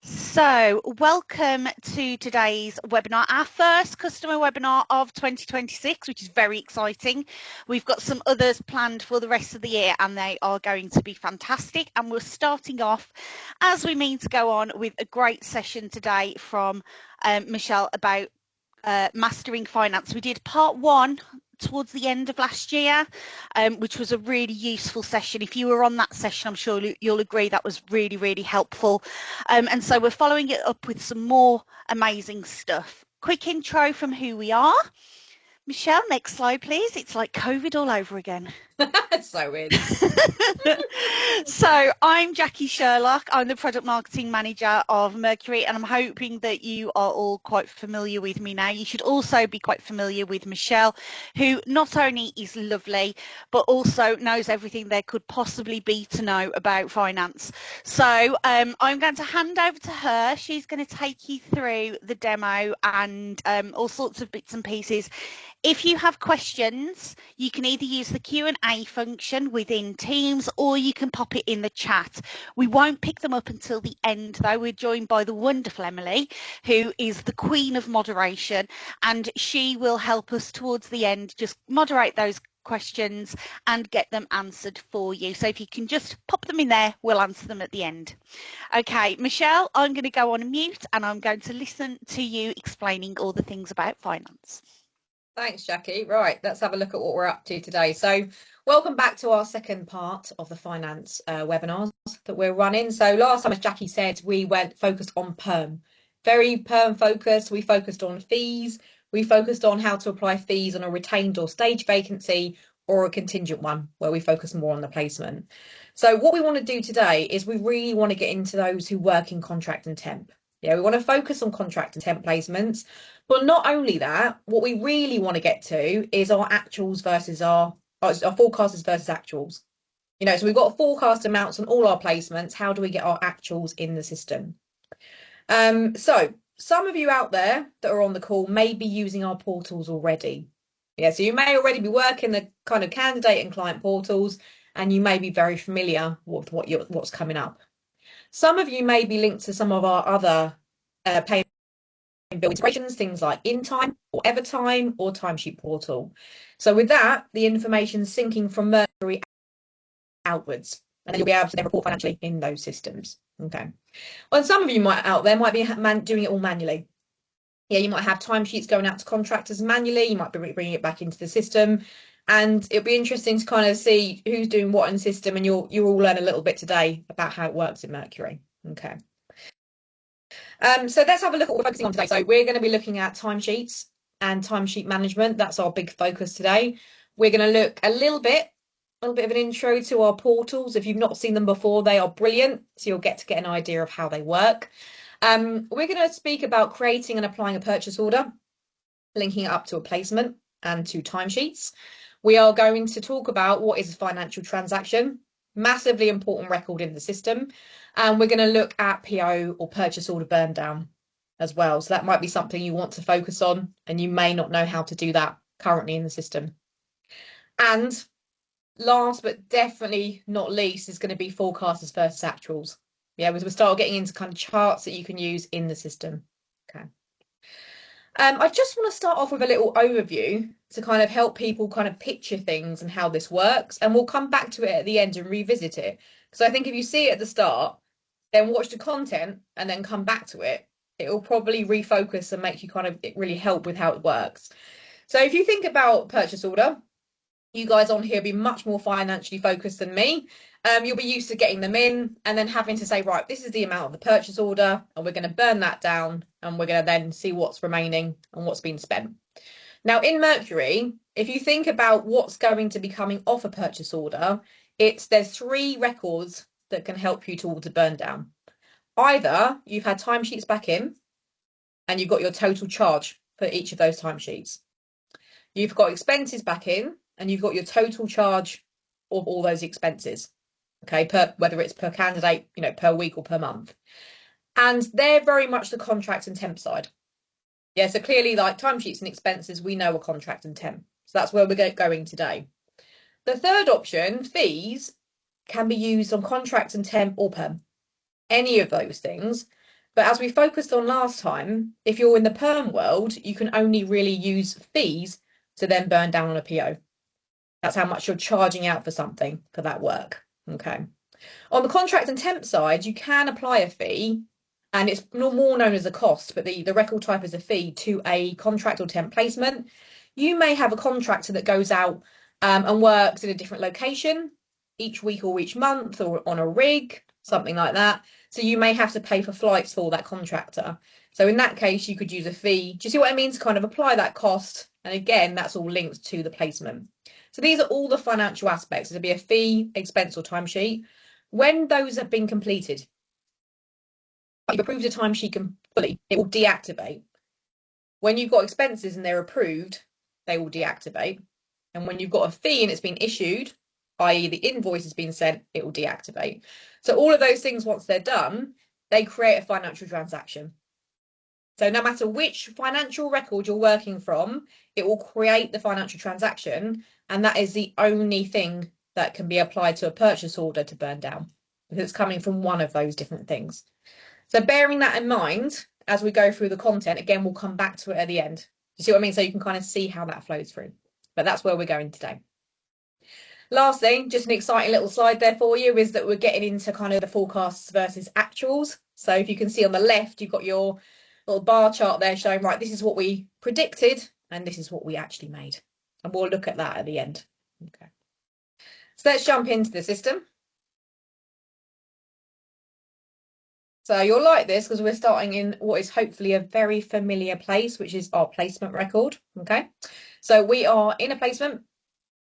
So, welcome to today's webinar, our first customer webinar of 2026, which is very exciting. We've got some others planned for the rest of the year and they are going to be fantastic. And we're starting off, as we mean to go on, with a great session today from Michelle about mastering finance. We did part one towards the end of last year, which was a really useful session. If you were on that session, I'm sure you'll agree that was really, really helpful. And so we're following it up with some more amazing stuff. Quick intro from who we are. Michelle, next slide, please. It's like COVID all over again. It's so weird. So I'm Jackie Sherlock. I'm the product marketing manager of Mercury, and I'm hoping that you are all quite familiar with me now. You should also be quite familiar with Michelle, who not only is lovely, but also knows everything there could possibly be to know about finance. So I'm going to hand over to her. She's going to take you through the demo and all sorts of bits and pieces. If you have questions, you can either use the Q&A function within Teams or you can pop it in the chat. We won't pick them up until the end, though. We're joined by the wonderful Emily, who is the queen of moderation, and she will help us towards the end, just moderate those questions and get them answered for you. So if you can just pop them in there, we'll answer them at the end. Okay, Michelle, I'm going to go on mute and I'm going to listen to you explaining all the things about finance. Thanks, Jackie. Right, let's have a look at what we're up to today. So welcome back to our second part of the finance webinars that we're running. So last time, as Jackie said, we went focused on perm, very perm focused. We focused on fees. We focused on how to apply fees on a retained or stage vacancy or a contingent one where we focus more on the placement. So what we want to do today is we really want to get into those who work in contract and temp. Yeah, we want to focus on contract and temp placements. But not only that, what we really want to get to is our actuals versus our forecasters versus actuals. So we've got forecast amounts on all our placements. How do we get our actuals in the system? So some of you out there that are on the call may be using our portals already. Yeah, so you may already be working the kind of candidate and client portals, and you may be very familiar with what's coming up. Some of you may be linked to some of our other payment build integrations, things like InTime or EverTime or Timesheet Portal. So with that, the information syncing from Mercury outwards, and then you'll be able to then report financially in those systems. Okay. Well, some of you out there might be doing it all manually. Yeah, you might have timesheets going out to contractors manually. You might be bringing it back into the system, and it'll be interesting to kind of see who's doing what in the system, and you'll all learn a little bit today about how it works in Mercury. Okay. So let's have a look at what we're focusing on today. So we're going to be looking at timesheets and timesheet management. That's our big focus today. We're going to look a little bit of an intro to our portals. If you've not seen them before, they are brilliant. So you'll get an idea of how they work. We're going to speak about creating and applying a purchase order, linking it up to a placement and to timesheets. We are going to talk about what is a financial transaction, massively important record in the system. And we're going to look at PO or purchase order burn down as well. So that might be something you want to focus on, and you may not know how to do that currently in the system. And last but definitely not least is going to be forecasters versus actuals. Yeah, we'll start getting into kind of charts that you can use in the system. Okay. I just want to start off with a little overview to kind of help people kind of picture things and how this works. And we'll come back to it at the end and revisit it. Because I think if you see it at the start, then watch the content and then come back to it, it will probably refocus and make you kind of really help with how it works. So if you think about purchase order, you guys on here be much more financially focused than me. You'll be used to getting them in and then having to say, right, this is the amount of the purchase order, and we're going to burn that down, and we're going to then see what's remaining and what's been spent. Now, in Mercury, if you think about what's going to be coming off a purchase order, there's 3 records that can help you towards a burn down. Either you've had timesheets back in and you've got your total charge for each of those timesheets. You've got expenses back in and you've got your total charge of all those expenses. Okay, whether it's per candidate, per week or per month. And they're very much the contract and temp side. Yeah, so clearly like timesheets and expenses, we know are contract and temp. So that's where we're going today. The third option, fees, can be used on contract and temp or perm. Any of those things. But as we focused on last time, if you're in the perm world, you can only really use fees to then burn down on a PO. That's how much you're charging out for something for that work. Okay. On the contract and temp side, you can apply a fee, and it's more known as a cost, but the record type is a fee to a contract or temp placement. You may have a contractor that goes out and works in a different location each week or each month or on a rig, something like that. So you may have to pay for flights for that contractor. So in that case, you could use a fee. Do you see what I mean? To kind of apply that cost. And again, that's all linked to the placement. So these are all the financial aspects. There'll be a fee, expense, or timesheet. When those have been completed, you've approved a timesheet fully, it will deactivate. When you've got expenses and they're approved, they will deactivate. And when you've got a fee and it's been issued, i.e. the invoice has been sent, it will deactivate. So all of those things, once they're done, they create a financial transaction. So no matter which financial record you're working from, it will create the financial transaction. And that is the only thing that can be applied to a purchase order to burn down, because it's coming from one of those different things. So bearing that in mind, as we go through the content, again, we'll come back to it at the end. You see what I mean? So you can kind of see how that flows through. But that's where we're going today. Last thing, just an exciting little slide there for you, is that we're getting into kind of the forecasts versus actuals. So if you can see on the left, you've got your little bar chart there showing, right, this is what we predicted and this is what we actually made. And we'll look at that at the end. Okay. So let's jump into the system. So you'll like this because we're starting in what is hopefully a very familiar place, which is our placement record. Okay. So we are in a placement.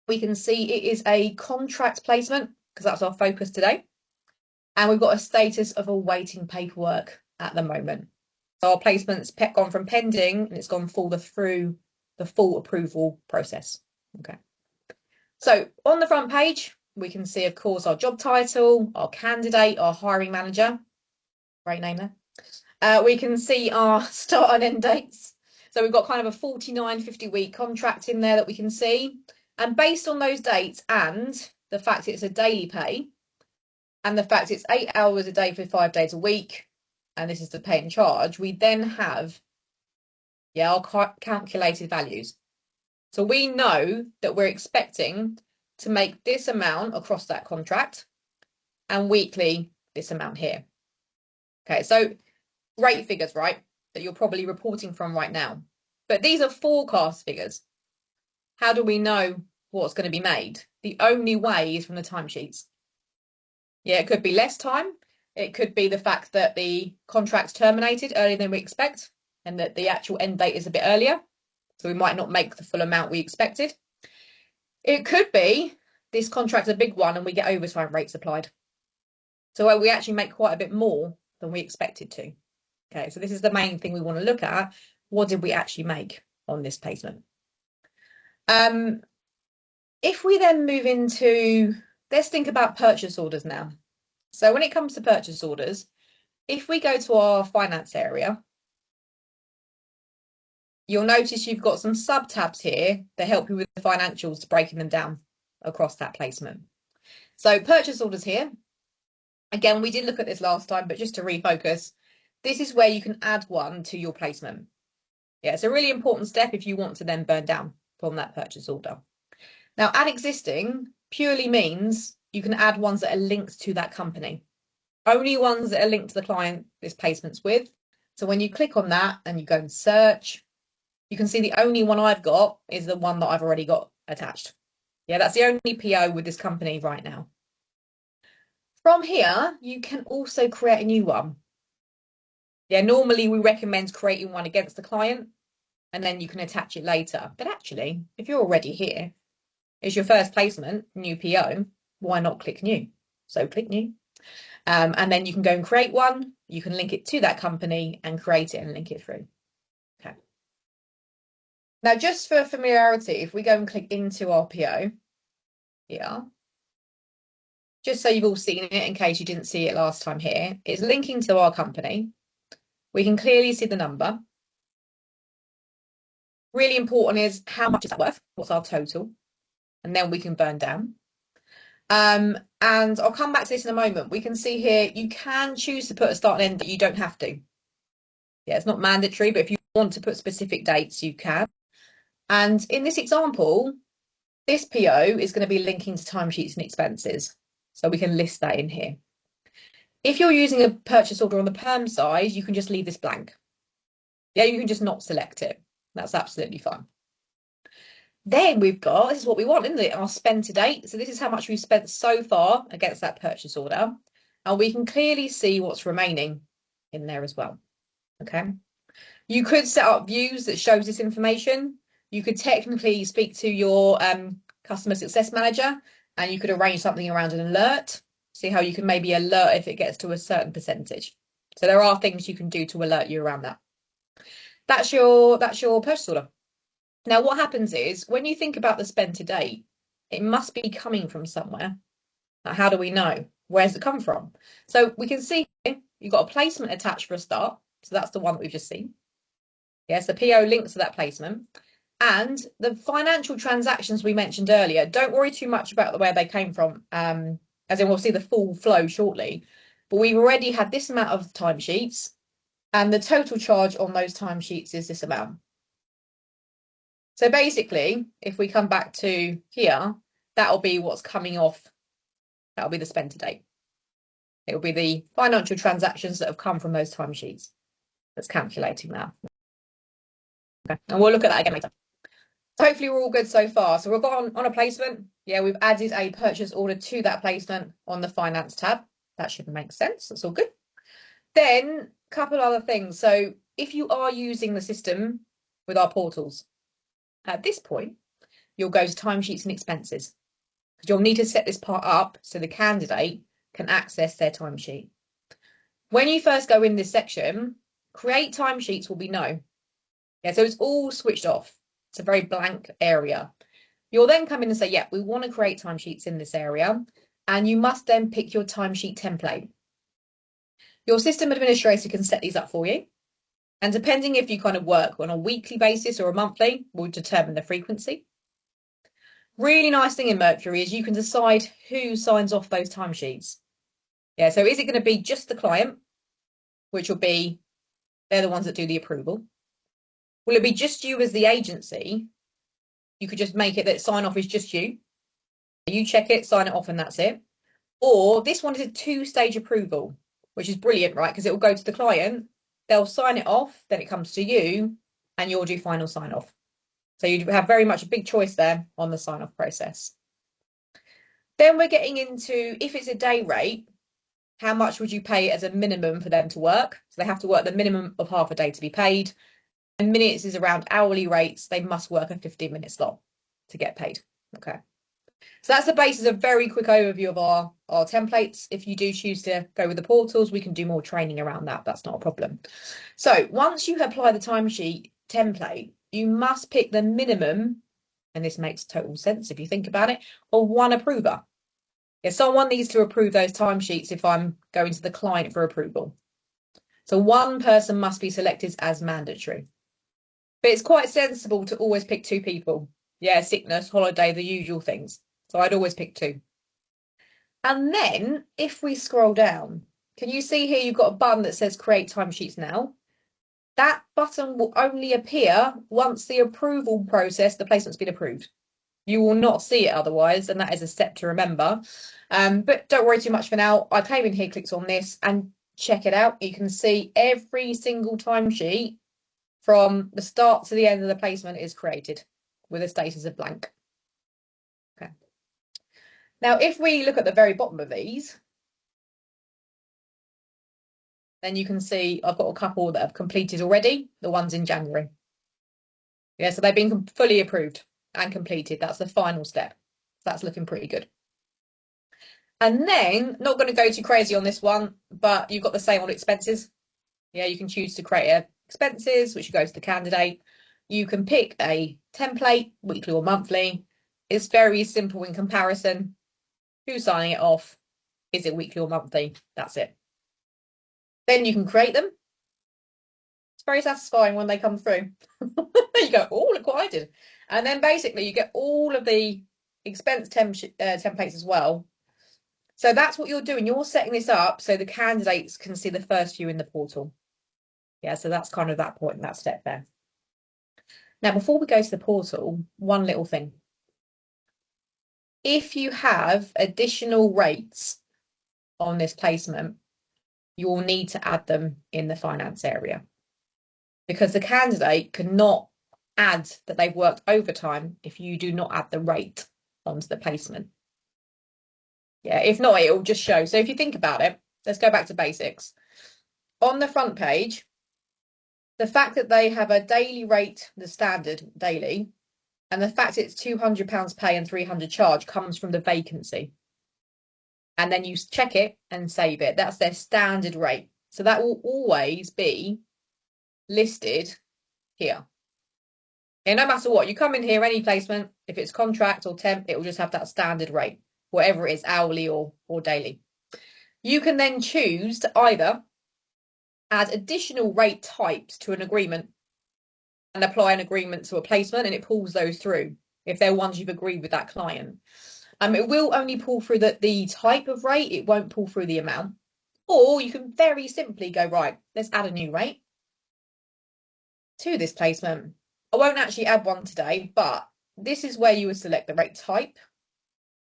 We can see it is a contract placement because that's our focus today. And we've got a status of awaiting paperwork at the moment. So our placement's gone from pending and it's gone through the full approval process. Okay. So on the front page, we can see, of course, our job title, our candidate, our hiring manager. Great name there. We can see our start and end dates. So we've got kind of a 49, 50-week contract in there that we can see. And based on those dates and the fact it's a daily pay and the fact it's 8 hours a day for 5 days a week, and this is the pay and charge, we then have our calculated values. So we know that we're expecting to make this amount across that contract and weekly this amount here. Okay, so great figures, right, that you're probably reporting from right now. But these are forecast figures. How do we know what's going to be made? The only way is from the timesheets. Yeah, it could be less time. It could be the fact that the contract's terminated earlier than we expect and that the actual end date is a bit earlier. So we might not make the full amount we expected. It could be this contract's a big one and we get overtime rates applied. So we actually make quite a bit more than we expected to. Okay, so this is the main thing we want to look at. What did we actually make on this placement? If we then move into, let's think about purchase orders now. So when it comes to purchase orders, if we go to our finance area, you'll notice you've got some sub tabs here that help you with the financials, breaking them down across that placement. So purchase orders here. Again, we did look at this last time, but just to refocus, this is where you can add one to your placement. Yeah, it's a really important step if you want to then burn down from that purchase order. Now, add existing purely means you can add ones that are linked to that company. Only ones that are linked to the client this placement's with. So when you click on that and you go and search, you can see the only one I've got is the one that I've already got attached. Yeah, that's the only PO with this company right now. From here, you can also create a new one. Yeah, normally we recommend creating one against the client and then you can attach it later. But actually, if you're already here, it's your first placement, new PO, why not click new? So click new. And then you can go and create one. You can link it to that company and create it and link it through. Okay. Now, just for familiarity, if we go and click into our PO, here, just so you've all seen it in case you didn't see it last time here, it's linking to our company. We can clearly see the number. Really important is how much is that worth? What's our total? And then we can burn down. And I'll come back to this in a moment. We can see here, you can choose to put a start and end, but you don't have to. Yeah, it's not mandatory, but if you want to put specific dates, you can. And in this example, this PO is going to be linking to timesheets and expenses. So we can list that in here. If you're using a purchase order on the perm side, you can just leave this blank. Yeah, you can just not select it. That's absolutely fine. Then we've got, this is what we want, isn't it? Our spend to date. So this is how much we've spent so far against that purchase order. And we can clearly see what's remaining in there as well. Okay. You could set up views that shows this information. You could technically speak to your customer success manager and you could arrange something around an alert. See how you can maybe alert if it gets to a certain percentage. So there are things you can do to alert you around that. That's your purchase order. Now, what happens is when you think about the spend to date, it must be coming from somewhere. Now, how do we know? Where's it come from? So we can see here, you've got a placement attached for a start. So that's the one that we've just seen. Yes, the PO links to that placement. And the financial transactions we mentioned earlier, don't worry too much about where they came from, as in we'll see the full flow shortly. But we've already had this amount of timesheets, and the total charge on those timesheets is this amount. So basically, if we come back to here, that'll be what's coming off. That'll be the spend to date. It'll be the financial transactions that have come from those timesheets. That's calculating that. Okay, and we'll look at that again later. So hopefully we're all good so far. So we've got on a placement. Yeah, we've added a purchase order to that placement on the finance tab. That should make sense. That's all good. Then a couple other things. So if you are using the system with our portals, at this point, you'll go to timesheets and expenses. You'll need to set this part up so the candidate can access their timesheet. When you first go in this section, create timesheets will be no. Yeah, so it's all switched off. It's a very blank area. You'll then come in and say, yeah, we want to create timesheets in this area. And you must then pick your timesheet template. Your system administrator can set these up for you. And depending if you kind of work on a weekly basis or a monthly, will determine the frequency. Really nice thing in Mercury is you can decide who signs off those timesheets. Yeah, so is it going to be just the client, which will be, they're the ones that do the approval? Will it be just you as the agency? You could just make it that sign off is just you. You check it, sign it off, and that's it. Or this one is a two-stage approval, which is brilliant, right? Because it will go to the client, they'll sign it off, then it comes to you, and you'll do final sign off. So you have very much a big choice there on the sign off process. Then we're getting into, if it's a day rate, how much would you pay as a minimum for them to work? So they have to work the minimum of half a day to be paid. And minutes is around hourly rates. They must work a 15-minute slot to get paid. Okay. So that's the basis of a very quick overview of our templates. If you do choose to go with the portals, we can do more training around that. That's not a problem. So once you apply the timesheet template, you must pick the minimum, and this makes total sense if you think about it, of one approver. Yeah, someone needs to approve those timesheets if I'm going to the client for approval. So one person must be selected as mandatory. But it's quite sensible to always pick two people. Yeah, sickness, holiday, the usual things. So I'd always pick two. And then if we scroll down, can you see here you've got a button that says create timesheets now? That button will only appear once the approval process, the placement's been approved. You will not see it otherwise, and that is a step to remember. But don't worry too much for now. I came in here, clicked on this, and check it out. You can see every single timesheet from the start to the end of the placement is created with a status of blank. Okay. Now, if we look at the very bottom of these, then you can see I've got a couple that have completed already, the ones in January. Yeah, so they've been fully approved and completed. That's the final step. That's looking pretty good. And then, not going to go too crazy on this one, but you've got the same on expenses. Yeah, you can choose to create expenses, which goes to the candidate. You can pick a template, weekly or monthly. It's very simple in comparison. Who's signing it off? Is it weekly or monthly? That's it. Then you can create them. It's very satisfying when they come through. You go, oh, look what I did. And then basically you get all of the expense templates as well. So that's what you're doing. You're setting this up so the candidates can see the first few in the portal. Yeah, so that's kind of that point, that step there. Now, before we go to the portal, one little thing. If you have additional rates on this placement, you will need to add them in the finance area, because the candidate cannot add that they've worked overtime if you do not add the rate onto the placement. Yeah, if not, it will just show. So if you think about it, let's go back to basics. On the front page, the fact that they have a daily rate, the standard daily, and the fact it's £200 pay and 300 charge comes from the vacancy. And then you check it and save it. That's their standard rate. So that will always be listed here. And no matter what, you come in here, any placement, if it's contract or temp, it will just have that standard rate, whatever it is, hourly or daily. You can then choose to either add additional rate types to an agreement and apply an agreement to a placement, and it pulls those through if they're ones you've agreed with that client. It will only pull through the type of rate, it won't pull through the amount. Or you can very simply go, right, let's add a new rate to this placement. I won't actually add one today, but this is where you would select the rate type.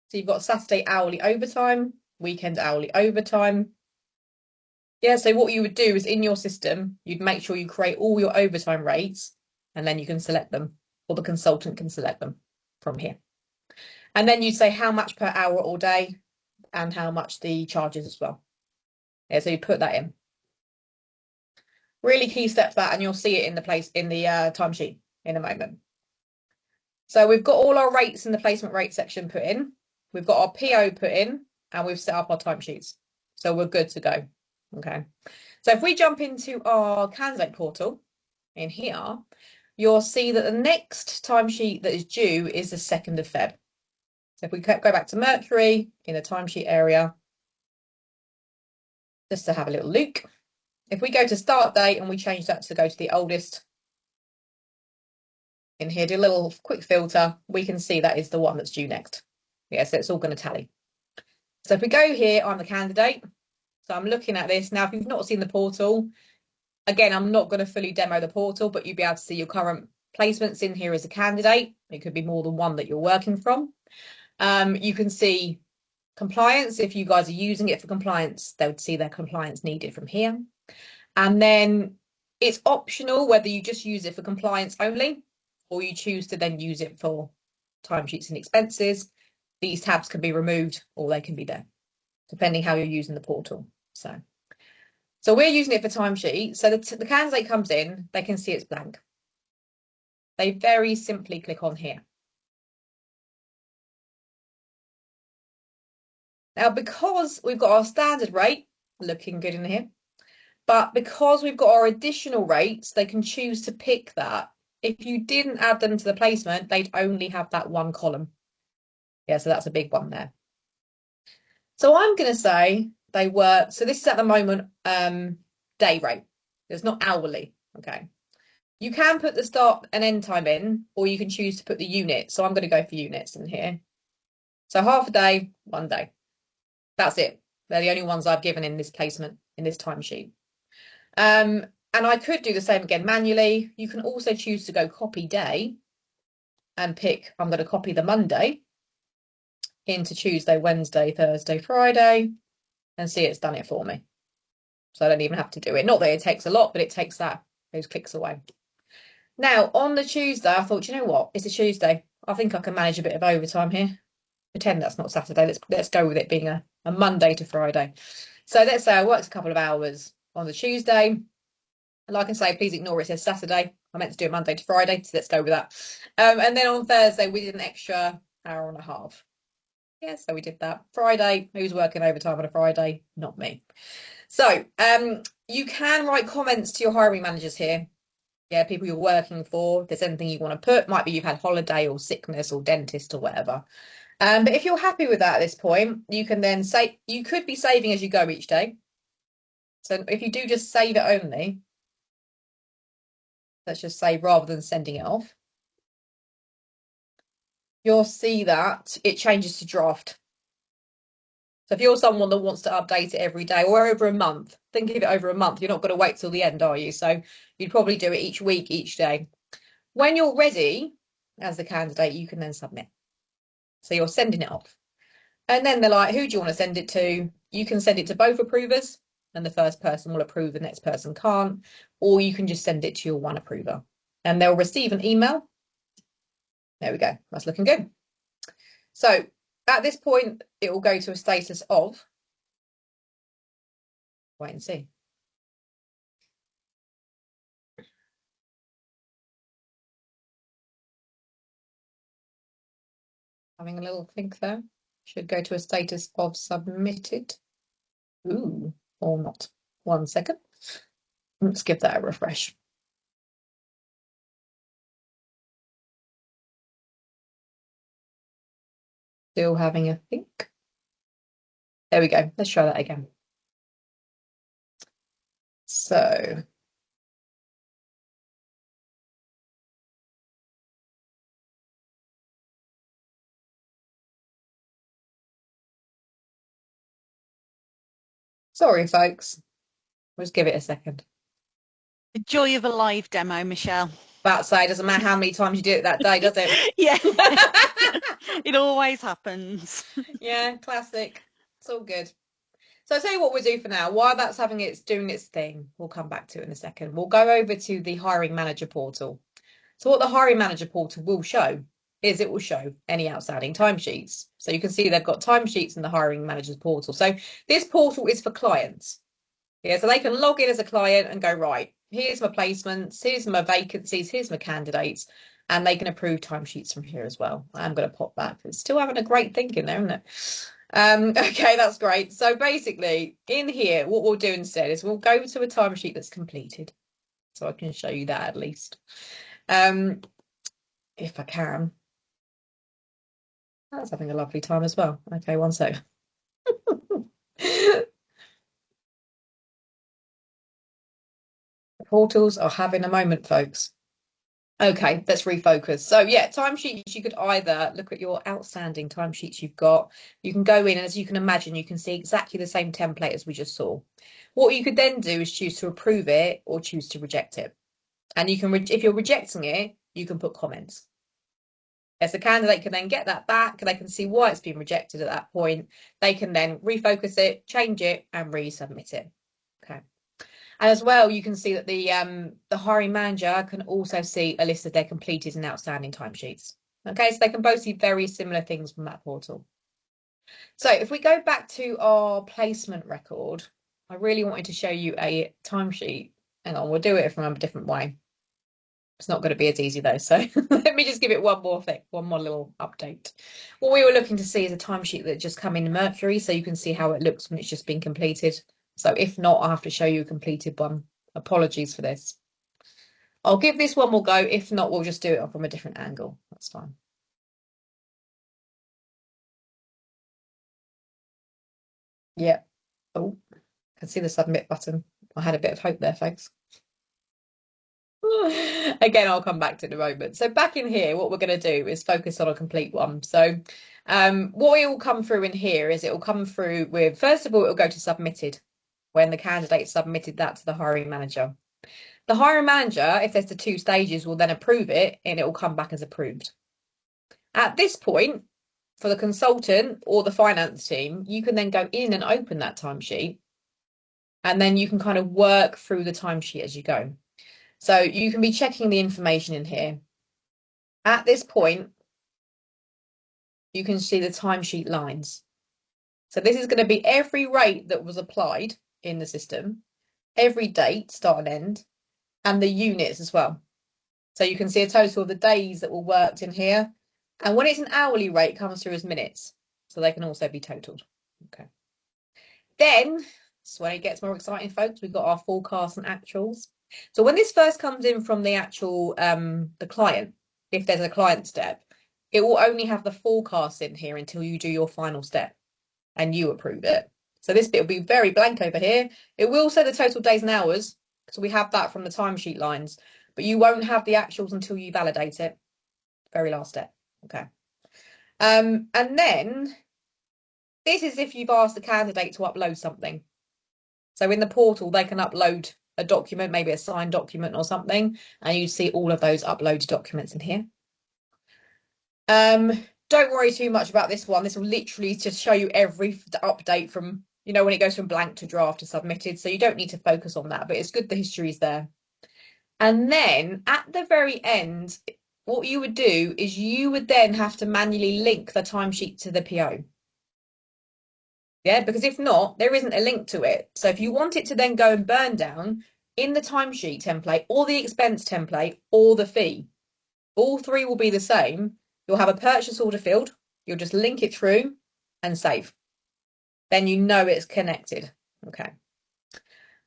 So you've got Saturday hourly overtime, weekend hourly overtime. Yeah, so what you would do is in your system, you'd make sure you create all your overtime rates, and then you can select them, or the consultant can select them from here. And then you say how much per hour or day and how much the charges as well. Yeah, so you put that in. Really key step that, and you'll see it in the timesheet in a moment. So we've got all our rates in the placement rate section put in. We've got our PO put in, and we've set up our timesheets. So we're good to go. Okay. So if we jump into our candidate portal in here, you'll see that the next timesheet that is due is the 2nd of Feb. So if we go back to Mercury in the timesheet area, just to have a little look. If we go to start date and we change that to go to the oldest, in here, do a little quick filter, we can see that is the one that's due next. Yeah, so it's all going to tally. So if we go here, I'm the candidate. So I'm looking at this. Now, if you've not seen the portal, again, I'm not going to fully demo the portal, but you'll be able to see your current placements in here as a candidate. It could be more than one that you're working from. You can see compliance. If you guys are using it for compliance, they would see their compliance needed from here. And then it's optional whether you just use it for compliance only, or you choose to then use it for timesheets and expenses. These tabs can be removed or they can be there, depending how you're using the portal. So we're using it for timesheet. So the candidate comes in, they can see it's blank. They very simply click on here. Now, because we've got our standard rate, looking good in here, but because we've got our additional rates, they can choose to pick that. If you didn't add them to the placement, they'd only have that one column. Yeah, so that's a big one there. So I'm going to say they work. So this is at the moment day rate. It's not hourly. Okay. You can put the start and end time in, or you can choose to put the unit. So I'm going to go for units in here. So half a day, 1 day. That's it. They're the only ones I've given in this placement, in this timesheet. And I could do the same again manually. You can also choose to go copy day and pick, I'm going to copy the Monday into Tuesday, Wednesday, Thursday, Friday, and see it's done it for me. So I don't even have to do it. Not that it takes a lot, but it takes those clicks away. Now, on the Tuesday, I thought, you know what? It's a Tuesday. I think I can manage a bit of overtime here. Pretend that's not Saturday. Let's go with it being a Monday to Friday. So let's say I worked a couple of hours on the Tuesday. Like I say, please ignore it says Saturday. I meant to do it Monday to Friday, so let's go with that. And then on Thursday, we did an extra hour and a half. Yeah, so we did that. Friday, who's working overtime on a Friday? Not me. So you can write comments to your hiring managers here. Yeah, people you're working for. If there's anything you want to put, might be you've had holiday or sickness or dentist or whatever. But if you're happy with that at this point, you can then say, you could be saving as you go each day. So if you do just save it only, let's just say rather than sending it off, you'll see that it changes to draft. So if you're someone that wants to update it every day or over a month, think of it over a month. You're not going to wait till the end, are you? So you'd probably do it each week, each day. When you're ready as the candidate, you can then submit. So you're sending it off. And then they're like, who do you want to send it to? You can send it to both approvers and the first person will approve, the next person can't. Or you can just send it to your one approver and they'll receive an email. There we go. That's looking good. So at this point, it will go to a status of wait and see. Having a little think there. Should go to a status of submitted. Ooh, or not. 1 second. Let's give that a refresh. Still having a think. There we go. Let's try that again. So sorry, folks. Let's give it a second. The joy of a live demo, Michelle. About to say, it doesn't matter how many times you do it that day, does it? Yeah. It always happens. Yeah, classic. It's all good. So I'll tell you what we'll do for now. While that's doing its thing, we'll come back to it in a second. We'll go over to the hiring manager portal. So what the hiring manager portal will show is it will show any outstanding timesheets. So you can see they've got timesheets in the hiring manager's portal. So this portal is for clients. Yeah, so they can log in as a client and go, right, here's my placements, here's my vacancies, here's my candidates, and they can approve timesheets from here as well. I'm going to pop that. It's still having a great thinking there, isn't it? Okay, that's great. So basically, in here, what we'll do instead is we'll go to a timesheet that's completed. So I can show you that at least. If I can. That's having a lovely time as well. Okay, 1 sec. Portals are having a moment, folks. Okay, let's refocus. So yeah, timesheets, you could either look at your outstanding timesheets you've got. You can go in and as you can imagine, you can see exactly the same template as we just saw. What you could then do is choose to approve it or choose to reject it. And you can, if you're rejecting it, you can put comments. As the candidate can then get that back, they can see why it's been rejected at that point. They can then refocus it, change it, and resubmit it. Okay. And as well, you can see that the hiring manager can also see a list of their completed and outstanding timesheets. Okay, so they can both see very similar things from that portal. So if we go back to our placement record, I really wanted to show you a timesheet. Hang on, we'll do it from a different way. It's not going to be as easy though, so let me just give it one more little update. What we were looking to see is a timesheet that just come in Mercury, so you can see how it looks when it's just been completed. So if not, I'll have to show you a completed one. Apologies for this. I'll give this one more go. If not, we'll just do it from a different angle. That's fine. Yeah. Oh, I can see the submit button. I had a bit of hope there, folks. Again, I'll come back to it in a moment. So back in here, what we're going to do is focus on a complete one. So what it will come through in here is it will come through with, first of all, it will go to submitted when the candidate submitted that to the hiring manager. The hiring manager, if there's the 2 stages, will then approve it and it will come back as approved. At this point, for the consultant or the finance team, you can then go in and open that timesheet and then you can kind of work through the timesheet as you go. So you can be checking the information in here. At this point, you can see the timesheet lines. So this is going to be every rate that was applied in the system, every date, start and end, and the units as well. So you can see a total of the days that were worked in here. And when it's an hourly rate, it comes through as minutes. So they can also be totaled. Okay. Then, this is when it gets more exciting, folks. We've got our forecasts and actuals. So when this first comes in from the actual the client, if there's a client step, it will only have the forecast in here until you do your final step and you approve it. So this bit will be very blank over here. It will say the total days and hours, so we have that from the timesheet lines, but you won't have the actuals until you validate it. Very last step. Okay. And then This is if you've asked the candidate to upload something. So in the portal, they can upload a document, maybe a signed document or something, and you see all of those uploaded documents in here. Don't worry too much about this one. This will literally just show you every update from, you know, when it goes from blank to draft to submitted. So you don't need to focus on that, but it's good the history is there. And then at the very end, what you would do is you would then have to manually link the timesheet to the PO. Yeah, because if not, there isn't a link to it. So if you want it to then go and burn down in the timesheet template or the expense template or the fee, all three will be the same. You'll have a purchase order field. You'll just link it through and save. Then you know it's connected. Okay.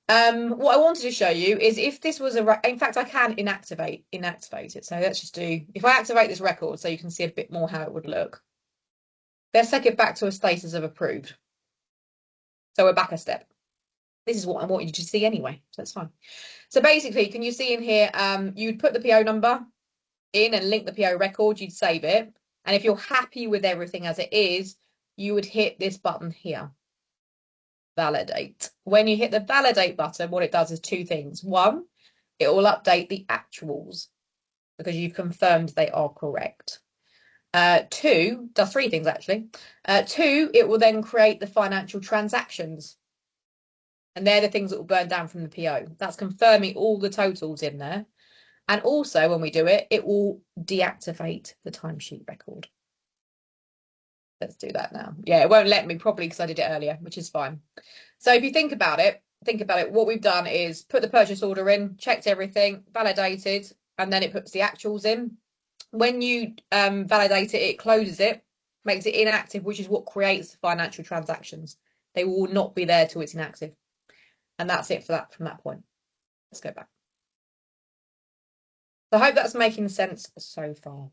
What I wanted to show you is if this was in fact, I can inactivate it. So let's just do, if I activate this record so you can see a bit more how it would look. Let's take it back to a status of approved. So we're back a step. This is what I want you to see anyway, so that's fine. So basically, can you see in here, you'd put the PO number in and link the PO record, you'd save it. And if you're happy with everything as it is, you would hit this button here, validate. When you hit the validate button, what it does is two things. One, it will update the actuals because you've confirmed they are correct. Two, does three things actually. Two, it will then create the financial transactions. And they're the things that will burn down from the PO. That's confirming all the totals in there. And also when we do it, it will deactivate the timesheet record. Let's do that now. Yeah, it won't let me probably because I did it earlier, which is fine. So if you think about it, what we've done is put the purchase order in, checked everything, validated, and then it puts the actuals in. When you validate it, it closes it, makes it inactive, which is what creates the financial transactions. They will not be there till it's inactive. And that's it for that from that point. Let's go back. So I hope that's making sense so far.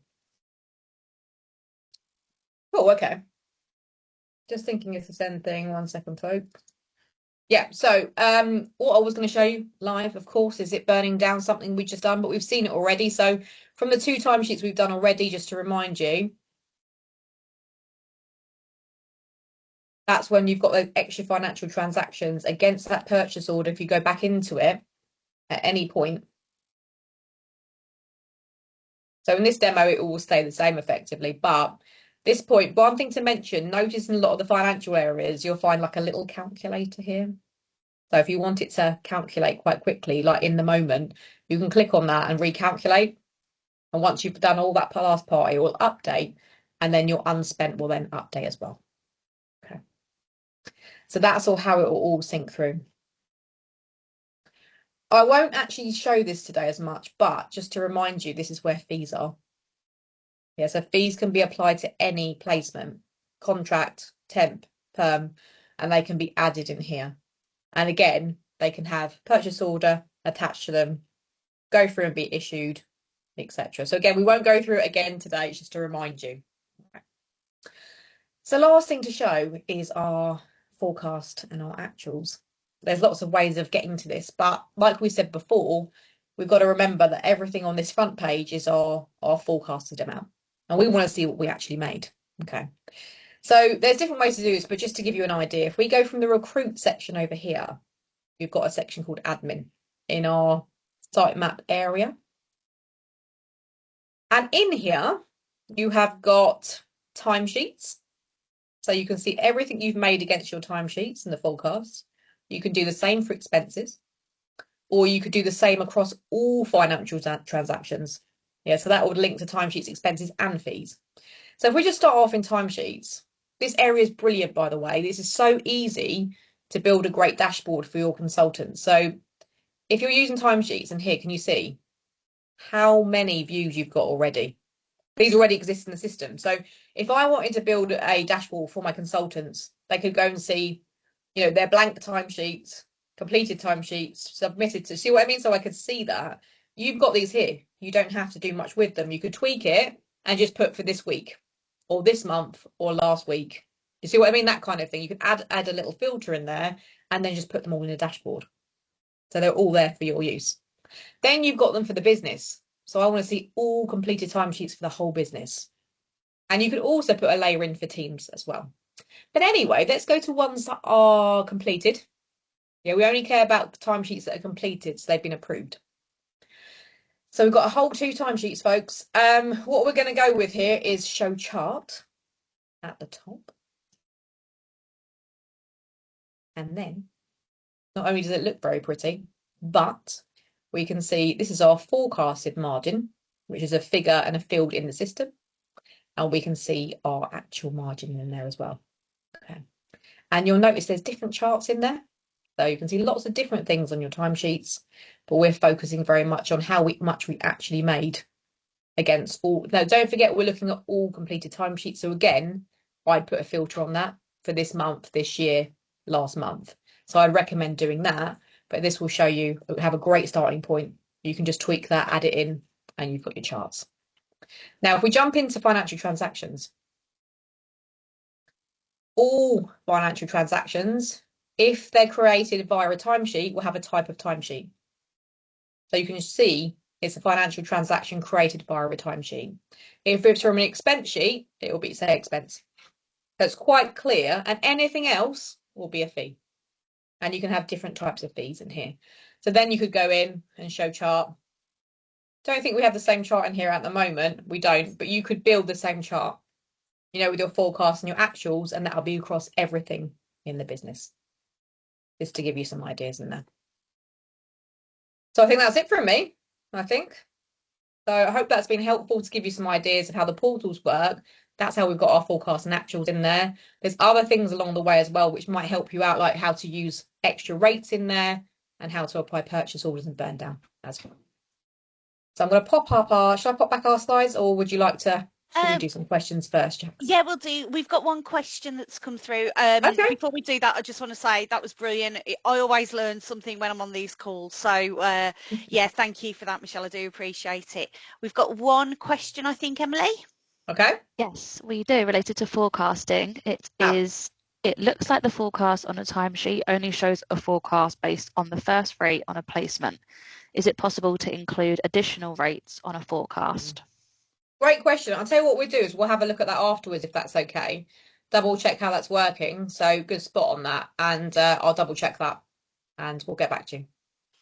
Oh, okay. Just thinking if there's anything, 1 second, folks. Yeah, so what I was going to show you live, of course, is it burning down something we just done, but we've seen it already. So from the 2 timesheets we've done already, just to remind you, that's when you've got the extra financial transactions against that purchase order. If you go back into it at any point. So in this demo, it will stay the same effectively, but this point, one thing to mention, notice in a lot of the financial areas, you'll find like a little calculator here. So if you want it to calculate quite quickly, like in the moment, you can click on that and recalculate. And once you've done all that last part, it will update, and then your unspent will then update as well. Okay. So that's all how it will all sync through. I won't actually show this today as much, but just to remind you, this is where fees are. Yeah, so fees can be applied to any placement, contract, temp, perm, and they can be added in here. And again, they can have purchase order attached to them, go through and be issued, etc. So again, we won't go through it again today, it's just to remind you. Okay. So last thing to show is our forecast and our actuals. There's lots of ways of getting to this, but like we said before, we've got to remember that everything on this front page is our forecasted amount. And we want to see what we actually made. Okay. So there's different ways to do this, but just to give you an idea, if we go from the recruit section over here, we've got a section called admin in our sitemap area. And in here, you have got timesheets. So you can see everything you've made against your timesheets and the forecast. You can do the same for expenses, or you could do the same across all financial transactions. Yeah, so that would link to timesheets, expenses, and fees. So if we just start off in timesheets, this area is brilliant, by the way. This is so easy to build a great dashboard for your consultants. So if you're using timesheets, and here, can you see how many views you've got already? These already exist in the system. So if I wanted to build a dashboard for my consultants, they could go and see, you know, their blank timesheets, completed timesheets, submitted to, see what I mean? So I could see that. You've got these here. You don't have to do much with them. You could tweak it and just put for this week or this month or last week. You see what I mean? That kind of thing. You could add a little filter in there and then just put them all in a dashboard. So they're all there for your use. Then you've got them for the business. So I want to see all completed timesheets for the whole business. And you could also put a layer in for teams as well. But anyway, let's go to ones that are completed. Yeah, we only care about timesheets that are completed, so they've been approved. So we've got a whole 2 timesheets, folks. What we're going to go with here is show chart at the top. And then not only does it look very pretty, but we can see this is our forecasted margin, which is a figure and a field in the system. And we can see our actual margin in there as well. Okay. And you'll notice there's different charts in there. So you can see lots of different things on your timesheets, but we're focusing very much on how much we actually made against all. Now, don't forget, we're looking at all completed timesheets. So again, I'd put a filter on that for this month, this year, last month. So I'd recommend doing that, but this will show you, have a great starting point. You can just tweak that, add it in, and you've got your charts. Now, if we jump into financial transactions, all financial transactions, if they're created via a timesheet, will have a type of timesheet. So you can see it's a financial transaction created via a timesheet. If it's from an expense sheet, it will be, say, expense. That's quite clear, and anything else will be a fee. And you can have different types of fees in here. So then you could go in and show chart. Don't think we have the same chart in here at the moment. We don't, but you could build the same chart, with your forecast and your actuals, and that'll be across everything in the business. Just to give you some ideas in there. So I think that's it from me, I think. So I hope that's been helpful to give you some ideas of how the portals work. That's how we've got our forecast and actuals in there. There's other things along the way as well, which might help you out, like how to use extra rates in there and how to apply purchase orders and burn down as well. So I'm going to pop up should I pop back our slides, or would you like to, should we do some questions first, Jax? Yeah, we'll do. We've got one question that's come through. Okay. Before we do that, I just want to say that was brilliant. I always learn something when I'm on these calls. So, yeah, thank you for that, Michelle. I do appreciate it. We've got one question, I think, Emily. Okay. Yes, we do, related to forecasting. It looks like the forecast on a timesheet only shows a forecast based on the first rate on a placement. Is it possible to include additional rates on a forecast? Great question. I'll tell you what we'll do is we'll have a look at that afterwards, if that's okay. Double check how that's working. So good spot on that. And I'll double check that and we'll get back to you.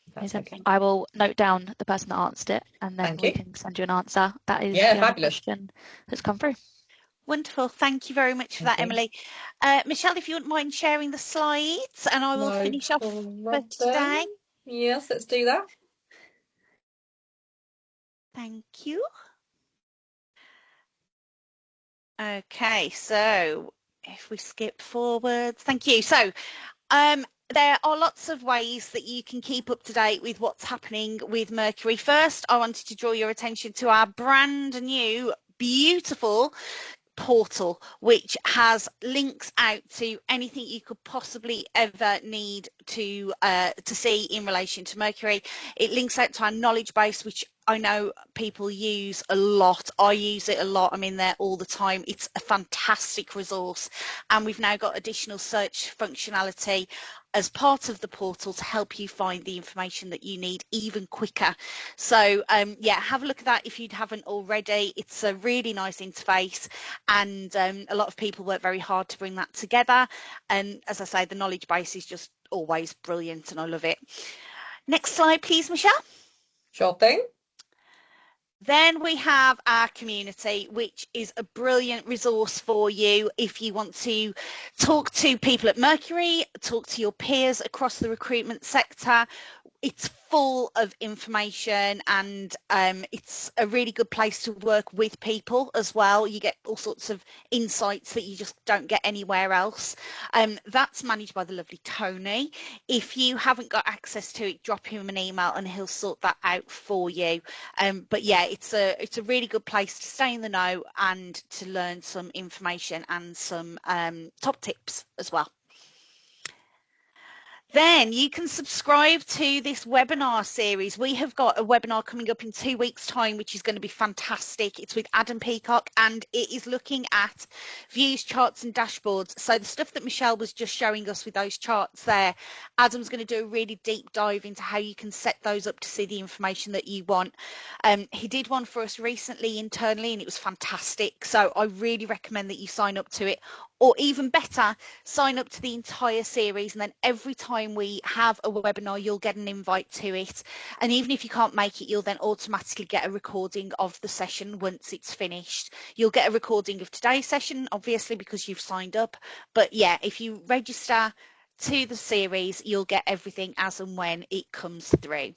If that's okay. I will note down the person that answered it, and then we can send you an answer. That is the only question that's come through. Wonderful. Thank you very much for that, Emily. Michelle, if you wouldn't mind sharing the slides, and I will finish off for today. Yes, let's do that. Thank you. Okay, so if we skip forwards, thank you. So there are lots of ways that you can keep up to date with what's happening with Mercury. First, I wanted to draw your attention to our brand new, beautiful portal, which has links out to anything you could possibly ever need to see in relation to Mercury. It links out to our knowledge base, which I know people use a lot. I use it a lot. I'm in there all the time. It's a fantastic resource, and we've now got additional search functionality as part of the portal to help you find the information that you need even quicker. So yeah, have a look at that if you haven't already. It's a really nice interface, and a lot of people work very hard to bring that together. And as I say, the knowledge base is just always brilliant, and I love it. Next slide, please, Michelle. Sure thing. Then we have our community, which is a brilliant resource for you if you want to talk to people at Mercury, talk to your peers across the recruitment sector. It's full of information, and it's a really good place to work with people as well. You get all sorts of insights that you just don't get anywhere else. That's managed by the lovely Tony. If you haven't got access to it, drop him an email and he'll sort that out for you. But yeah, it's a really good place to stay in the know and to learn some information and some top tips as well. Then you can subscribe to this webinar series. We have got a webinar coming up in 2 weeks' time, which is going to be fantastic. It's with Adam Peacock, and it is looking at views, charts and dashboards. So the stuff that Michelle was just showing us with those charts there, Adam's going to do a really deep dive into how you can set those up to see the information that you want. He did one for us recently internally, and it was fantastic. So I really recommend that you sign up to it. Or even better, sign up to the entire series, and then every time we have a webinar, you'll get an invite to it. And even if you can't make it, you'll then automatically get a recording of the session once it's finished. You'll get a recording of today's session, obviously, because you've signed up. But yeah, if you register to the series, you'll get everything as and when it comes through.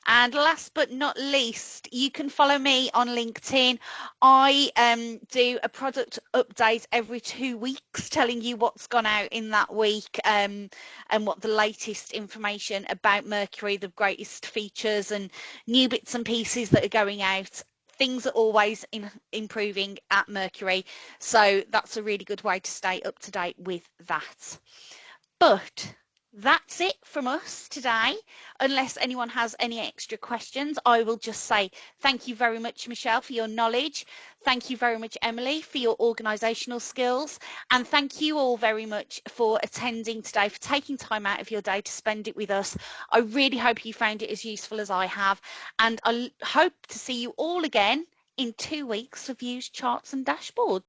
And last but not least, you can follow me on LinkedIn. I do a product update every 2 weeks, telling you what's gone out in that week, and what the latest information about Mercury, the greatest features and new bits and pieces that are going out. Things are always improving at Mercury, so that's a really good way to stay up to date with that. But that's it from us today. Unless anyone has any extra questions, I will just say thank you very much, Michelle, for your knowledge. Thank you very much, Emily, for your organisational skills. And thank you all very much for attending today, for taking time out of your day to spend it with us. I really hope you found it as useful as I have. And I hope to see you all again in 2 weeks for views, charts and dashboards.